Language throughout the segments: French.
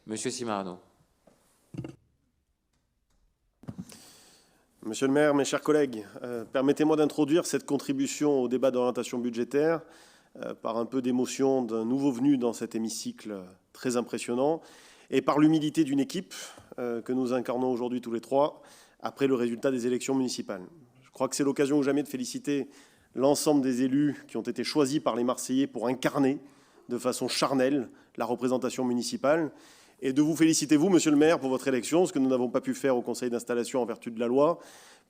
Monsieur Simarano. Monsieur le maire, mes chers collègues, permettez-moi d'introduire cette contribution au débat d'orientation budgétaire par un peu d'émotion d'un nouveau venu dans cet hémicycle très impressionnant et par l'humilité d'une équipe que nous incarnons aujourd'hui tous les trois après le résultat des élections municipales. Je crois que c'est l'occasion ou jamais de féliciter l'ensemble des élus qui ont été choisis par les Marseillais pour incarner de façon charnelle la représentation municipale et de vous féliciter, vous, monsieur le maire, pour votre élection, ce que nous n'avons pas pu faire au conseil d'installation en vertu de la loi,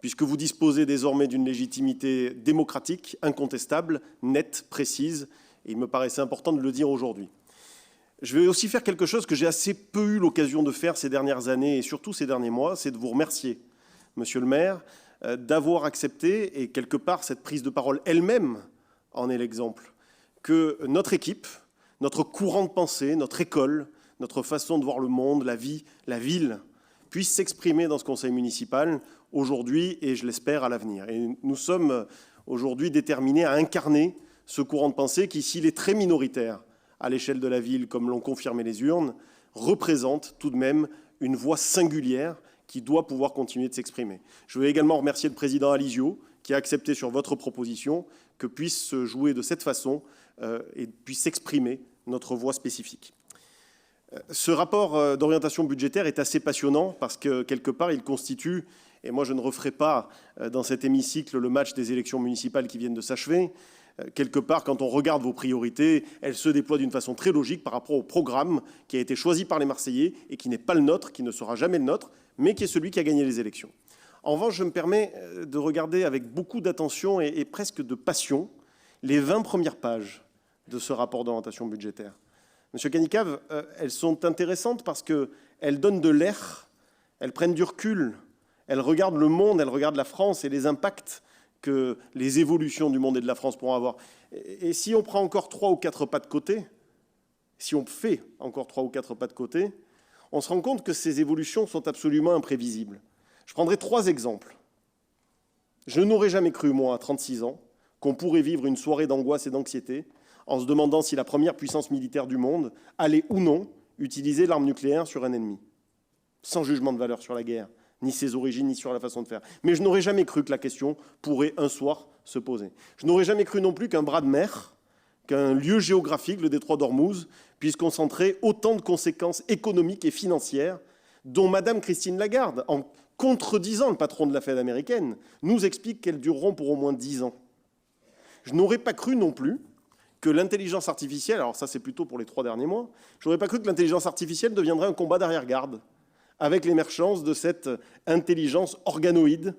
puisque vous disposez désormais d'une légitimité démocratique, incontestable, nette, précise, et il me paraissait important de le dire aujourd'hui. Je vais aussi faire quelque chose que j'ai assez peu eu l'occasion de faire ces dernières années et surtout ces derniers mois, c'est de vous remercier, monsieur le maire, d'avoir accepté, et quelque part cette prise de parole elle-même en est l'exemple, que notre équipe, notre courant de pensée, notre école, notre façon de voir le monde, la vie, la ville, puisse s'exprimer dans ce conseil municipal aujourd'hui et, je l'espère, à l'avenir. Et nous sommes aujourd'hui déterminés à incarner ce courant de pensée qui, s'il est très minoritaire à l'échelle de la ville, comme l'ont confirmé les urnes, représente tout de même une voix singulière qui doit pouvoir continuer de s'exprimer. Je veux également remercier le président Alizio, qui a accepté sur votre proposition que puisse se jouer de cette façon et puisse s'exprimer notre voix spécifique. Ce rapport d'orientation budgétaire est assez passionnant parce que, quelque part, il constitue, et moi je ne referai pas dans cet hémicycle le match des élections municipales qui viennent de s'achever, quelque part, quand on regarde vos priorités, elles se déploient d'une façon très logique par rapport au programme qui a été choisi par les Marseillais et qui n'est pas le nôtre, qui ne sera jamais le nôtre, mais qui est celui qui a gagné les élections. En revanche, je me permets de regarder avec beaucoup d'attention et presque de passion les 20 premières pages de ce rapport d'orientation budgétaire. Monsieur Canicave, elles sont intéressantes parce qu'elles donnent de l'air, elles prennent du recul, elles regardent le monde, elles regardent la France et les impacts que les évolutions du monde et de la France pourront avoir. Et si on prend encore 3 ou 4 pas de côté, si on fait encore 3 ou 4 pas de côté, on se rend compte que ces évolutions sont absolument imprévisibles. Je prendrai 3 exemples. Je n'aurais jamais cru, moi, à 36 ans, qu'on pourrait vivre une soirée d'angoisse et d'anxiété en se demandant si la première puissance militaire du monde allait ou non utiliser l'arme nucléaire sur un ennemi. Sans jugement de valeur sur la guerre, ni ses origines, ni sur la façon de faire. Mais je n'aurais jamais cru que la question pourrait un soir se poser. Je n'aurais jamais cru non plus qu'un bras de mer, qu'un lieu géographique, le détroit d'Ormuz, puisse concentrer autant de conséquences économiques et financières dont Madame Christine Lagarde, en contredisant le patron de la Fed américaine, nous explique qu'elles dureront pour au moins 10 ans. Je n'aurais pas cru non plus que l'intelligence artificielle, alors ça c'est plutôt pour les 3 derniers mois, je n'aurais pas cru que l'intelligence artificielle deviendrait un combat d'arrière-garde, avec l'émergence de cette intelligence organoïde,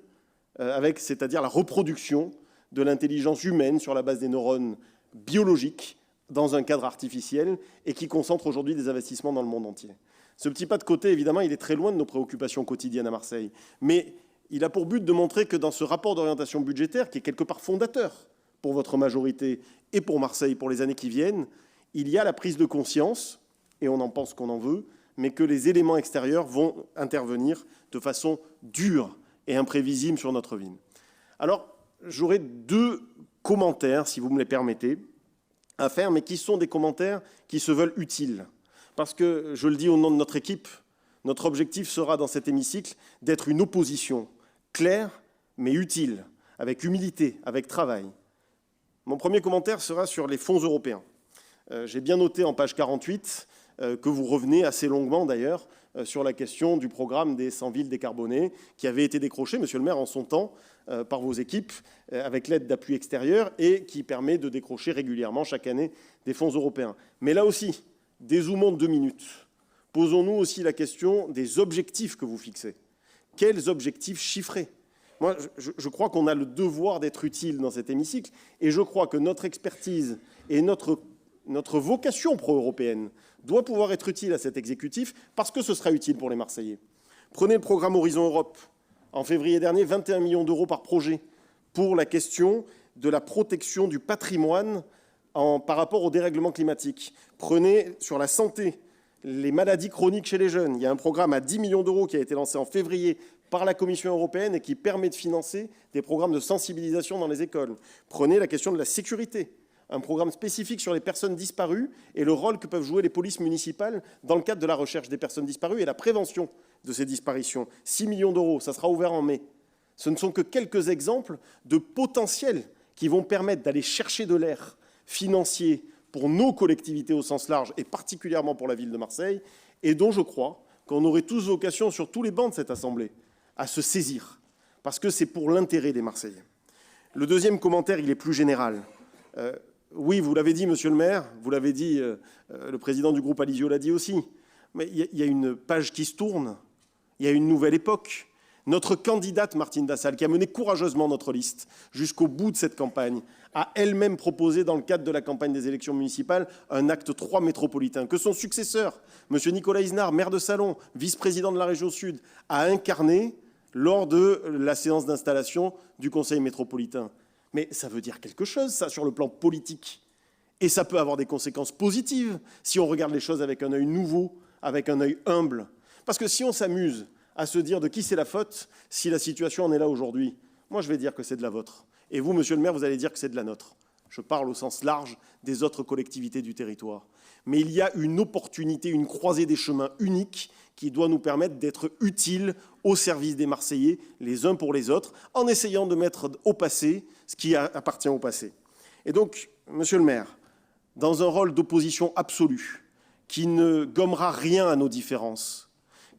c'est-à-dire la reproduction de l'intelligence humaine sur la base des neurones biologiques dans un cadre artificiel et qui concentre aujourd'hui des investissements dans le monde entier. Ce petit pas de côté, évidemment, il est très loin de nos préoccupations quotidiennes à Marseille, mais il a pour but de montrer que dans ce rapport d'orientation budgétaire, qui est quelque part fondateur pour votre majorité et pour Marseille pour les années qui viennent, il y a la prise de conscience, et on en pense qu'on en veut, mais que les éléments extérieurs vont intervenir de façon dure et imprévisible sur notre ville. Alors, j'aurai 2 commentaires, si vous me les permettez, à faire, mais qui sont des commentaires qui se veulent utiles. Parce que, je le dis au nom de notre équipe, notre objectif sera dans cet hémicycle d'être une opposition claire, mais utile, avec humilité, avec travail. Mon premier commentaire sera sur les fonds européens. J'ai bien noté en page 48 que vous revenez assez longuement d'ailleurs sur la question du programme des 100 villes décarbonées qui avait été décroché, monsieur le maire, en son temps par vos équipes avec l'aide d'appui extérieur et qui permet de décrocher régulièrement chaque année des fonds européens. Mais là aussi, dézoomons 2 minutes. Posons-nous aussi la question des objectifs que vous fixez. Quels objectifs chiffrés ? Moi, je crois qu'on a le devoir d'être utile dans cet hémicycle et je crois que notre expertise et notre vocation pro-européenne doit pouvoir être utile à cet exécutif parce que ce sera utile pour les Marseillais. Prenez le programme Horizon Europe. En février dernier, 21 millions d'euros par projet pour la question de la protection du patrimoine par rapport au dérèglement climatique. Prenez sur la santé, les maladies chroniques chez les jeunes. Il y a un programme à 10 millions d'euros qui a été lancé en février par la Commission européenne et qui permet de financer des programmes de sensibilisation dans les écoles. Prenez la question de la sécurité. un programme spécifique sur les personnes disparues et le rôle que peuvent jouer les polices municipales dans le cadre de la recherche des personnes disparues et la prévention de ces disparitions. 6 millions d'euros, ça sera ouvert en mai. Ce ne sont que quelques exemples de potentiels qui vont permettre d'aller chercher de l'air financier pour nos collectivités au sens large et particulièrement pour la ville de Marseille, et dont je crois qu'on aurait tous vocation sur tous les bancs de cette Assemblée à se saisir, parce que c'est pour l'intérêt des Marseillais. Le deuxième commentaire, il est plus général. Oui, vous l'avez dit, monsieur le maire, vous l'avez dit, le président du groupe Alizio l'a dit aussi, mais il y a une page qui se tourne, il y a une nouvelle époque. Notre candidate, Martine Dassal, qui a mené courageusement notre liste jusqu'au bout de cette campagne, a elle-même proposé, dans le cadre de la campagne des élections municipales, un acte 3 métropolitain, que son successeur, M. Nicolas Isnard, maire de Salon, vice-président de la région Sud, a incarné lors de la séance d'installation du Conseil métropolitain. Mais ça veut dire quelque chose, ça, sur le plan politique. Et ça peut avoir des conséquences positives si on regarde les choses avec un œil nouveau, avec un œil humble. Parce que si on s'amuse à se dire de qui c'est la faute si la situation en est là aujourd'hui, moi je vais dire que c'est de la vôtre. Et vous, monsieur le maire, vous allez dire que c'est de la nôtre. Je parle au sens large des autres collectivités du territoire. Mais il y a une opportunité, une croisée des chemins unique qui doit nous permettre d'être utiles au service des Marseillais, les uns pour les autres, en essayant de mettre au passé ce qui appartient au passé. Et donc, monsieur le maire, dans un rôle d'opposition absolue, qui ne gommera rien à nos différences,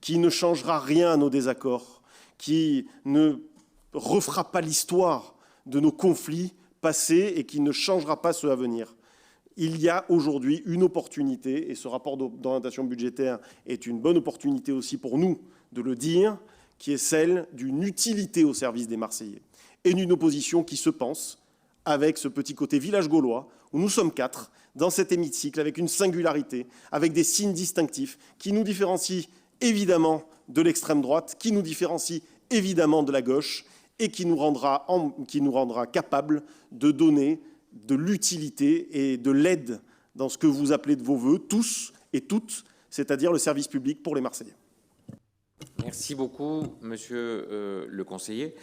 qui ne changera rien à nos désaccords, qui ne refera pas l'histoire de nos conflits passés et qui ne changera pas ceux à venir. Il y a aujourd'hui une opportunité, et ce rapport d'orientation budgétaire est une bonne opportunité aussi pour nous de le dire, qui est celle d'une utilité au service des Marseillais et d'une opposition qui se pense avec ce petit côté village gaulois, où nous sommes 4 dans cet hémicycle, avec une singularité, avec des signes distinctifs qui nous différencient évidemment de l'extrême droite, qui nous différencie évidemment de la gauche et qui nous rendra capables de donner de l'utilité et de l'aide dans ce que vous appelez de vos voeux, tous et toutes, c'est-à-dire le service public pour les Marseillais. Merci beaucoup, monsieur le conseiller.